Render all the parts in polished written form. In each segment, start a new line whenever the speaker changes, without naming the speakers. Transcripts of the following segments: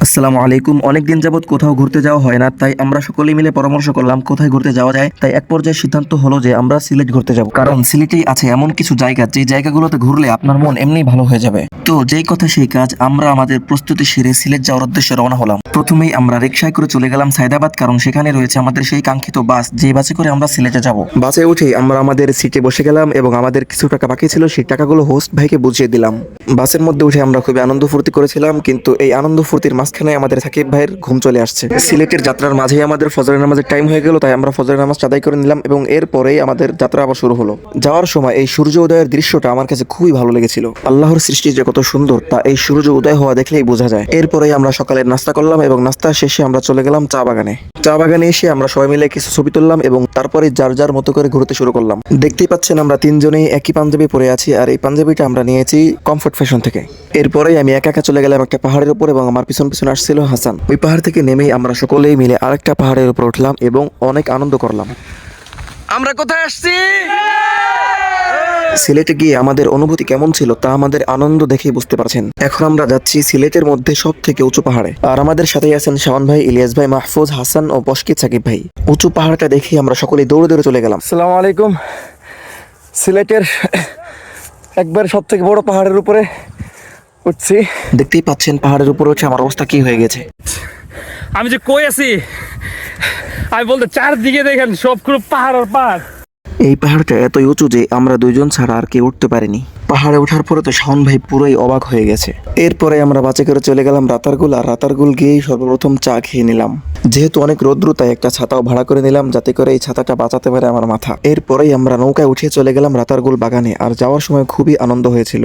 আসসালামু আলাইকুম। অনেকদিন যাবত কোথাও ঘুরতে যাওয়া হয় না, তাই আমরা সকলে মিলে পরামর্শ করলাম কোথায় ঘুরতে যাওয়া যায়। তাই এক পর্যায়ে সিদ্ধান্ত হলো যে আমরা সিলেট ঘুরতে যাব, কারণ সিলেটেই আছে এমন কিছু জায়গা যে জায়গাগুলোতে ঘুরলে আপনার মন এমনি ভালো হয়ে যাবে। তো যেই কথা সেই কাজ, আমরা আমাদের প্রস্তুতি সেরে সিলেট যাওয়ার উদ্দেশ্যে রওনা হলাম। প্রথমেই আমরা রিকশায় করে চলে গেলাম সায়দাবাদ, কারণ সেখানে রয়েছে আমাদের সেই কাঙ্ক্ষিত বাস, যে বাসে করে আমরা সিলেটে যাব। বাসে উঠেই আমরা আমাদের সিটে বসে গেলাম এবং আমাদের কিছু টাকা বাকি ছিল, সেই টাকাগুলো হোস্ট ভাইকে বুঝিয়ে দিলাম। বাসের মধ্যে উঠে আমরা খুবই আনন্দ ফুর্তি করেছিলাম, কিন্তু এই আনন্দ ফুর্তির মাঝখানে আমাদের সাকিব ভাইয়ের ঘুম চলে আসছে। সিলেটের যাত্রার মাঝেই আমাদের ফজরের নামাজের টাইম হয়ে গেল, তাই আমরা ফজরের নামাজ আদায় করে নিলাম এবং এরপরেই আমাদের যাত্রা আবার শুরু হলো। যাওয়ার সময় এই সূর্য উদয়ের দৃশ্যটা আমার কাছে খুবই ভালো লেগেছিল। আল্লাহর সৃষ্টি যে কত সুন্দর তা এই সূর্য উদয় হওয়া দেখলেই বোঝা যায়। এরপরেই আমরা সকালের নাস্তা করলাম এবং নাস্তা শেষে আমরা চলে গেলাম চা বাগানে। চা বাগানে এসে আমরা সবাই মিলে কিছু ছবি তুললাম এবং তারপরে যার যার মতো করে ঘুরতে শুরু করলাম। দেখতেই পাচ্ছেন আমরা তিনজনেই একই পাঞ্জাবি পরে আছি, আর এই পাঞ্জাবিটা আমরা নিয়েছি কমফোর্ট ফ্যাশন থেকে। এরপরেই আমি একা একা চলে গেলাম একটা পাহাড়ের উপর এবং আমার পিছন পিছন আসছিল হাসান। ওই পাহাড় থেকে নেমেই আমরা সকলেই মিলে আরেকটা পাহাড়ের উপর উঠলাম এবং অনেক আনন্দ করলাম। আমরা কোথায় আসছি? সিলেটে গিয়ে আমাদের অনুভূতি কেমন ছিল তা আমাদের আনন্দ দেখেই বুঝতে পারছেন। এখন আমরা যাচ্ছি সিলেটের মধ্যে সব থেকে উঁচু পাহাড়ে, আর আমাদের সাথেই আছেন শাওন ভাই, ইলিয়াস ভাই, মাহফুজ, হাসান ও বশকিত সাকিব ভাই। উঁচু পাহাড়টা দেখে আমরা সকলেই দৌড়ে দৌড়ে চলে গেলাম।
আসসালামু আলাইকুম। সিলেটের একবার সব থেকে বড় পাহাড়ের উপরে উঠছি।
দেখতেই পাচ্ছেন পাহাড়ের উপরে উঠে আমার অবস্থা কি হয়ে গেছে।
আমি যে কই আছি, আমি বলতে চারদিকে দেখেন সব পুরো পাহাড় আর পাহাড়।
এই পাহাড়টা এতই উঁচু যে আমরা দুইজন ছাড়া আর কেউ উঠতে পারিনি। পাহাড়ে ওঠার পরে তো শাওন ভাই পুরোই অবাক হয়ে গেছে। এরপরে আমরা বাসে করে চলে গেলাম রাতারগুল, আর রাতারগুল গিয়েই সর্বপ্রথম চা খেয়ে নিলাম। যেহেতু অনেক রৌদ্র, তাই একটা ছাতাও ভাড়া করে নিলাম, যাতে করে এই ছাতাটা বাঁচাতে পারে আমার মাথা। এরপরেই আমরা নৌকায় উঠে চলে গেলাম রাতারগুল বাগানে, আর যাওয়ার সময় খুবই আনন্দ হয়েছিল।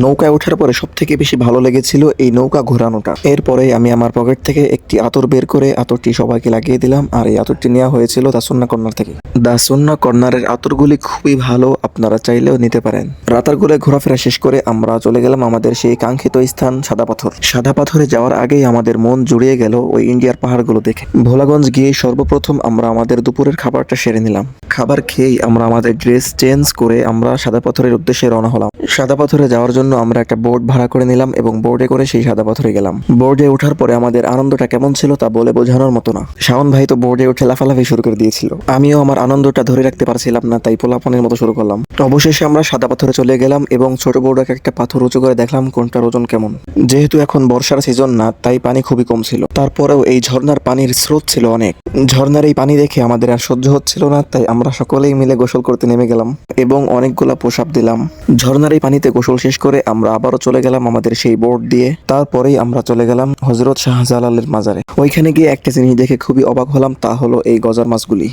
নৌকায় ওঠার পরে সব থেকে বেশি ভালো লেগেছিল এই নৌকা ঘোরানোটা। এরপরে আমি আমার পকেট থেকে একটি আতর বের করে আতরটি সবাইকে লাগিয়ে দিলাম, আর এই আতরটি নেওয়া হয়েছিল দা সুন্নাহ কর্নার থেকে। দা সুন্নাহ কর্নারের আতরগুলি খুবই ভালো, আপনারা চাইলেও নিতে পারেন। রাতারগুলে ঘোরাফেরা শেষ করে আমরা চলে গেলাম আমাদের সেই কাঙ্ক্ষিত স্থান সাদা পাথর। সাদা পাথরে যাওয়ার আগেই আমাদের মন জুড়িয়ে গেল ওই ইন্ডিয়ার পাহাড়গুলো দেখে। ভোলাগঞ্জ গিয়ে সর্বপ্রথম আমরা আমাদের দুপুরের খাবারটা সেরে নিলাম। খাবার খেয়েই আমরা আমাদের ড্রেস চেঞ্জ করে আমরা সাদা পাথরের উদ্দেশ্যে রওনা হলাম। সাদা পাথরে যাওয়ার জন্য আমরা একটা বোট ভাড়া করে নিলাম এবং বোর্ডে করে সেই সাদা পাথরে গেলাম। বোর্ডে ওঠার পরে আমাদের আনন্দটা কেমন ছিল তা বলে বোঝানোর মতো না। শাওন ভাই তো বোর্ডে উঠে লাফালাফি শুরু করে দিয়েছিল। আমিও আমার আনন্দটা ধরে রাখতে পারছিলাম না, তাই পোলাপনের মতো শুরু করলাম। অবশেষে আমরা সাদা পাথরে চলে গেলাম এবং ছোট বোর্ডে একটা পাথর উঁচু করে দেখলাম কোনটার ওজন কেমন। যেহেতু এখন বর্ষার সিজন না, তাই পানি খুবই কম ছিল। তারপরেও এই ঝর্ণার পানির স্রোত ছিল অনেক। ঝর্ণার এই পানি দেখে আমাদের আর সহ্য হচ্ছিল না, তাই আমরা সকলেই মিলে গোসল করতে নেমে গেলাম এবং অনেকগুলা প্রসাব দিলাম। ঝর্ণার এই পানিতে গোসল শেষ করে আমরা আবারও চলে গেলাম আমাদের সেই বোট দিয়ে। তারপরেই আমরা চলে গেলাম হযরত শাহজালালের মাজারে। ওইখানে গিয়ে একটা জিনিস দেখে খুবই অবাক হলাম, তা হলো এই গজার মাছগুলি।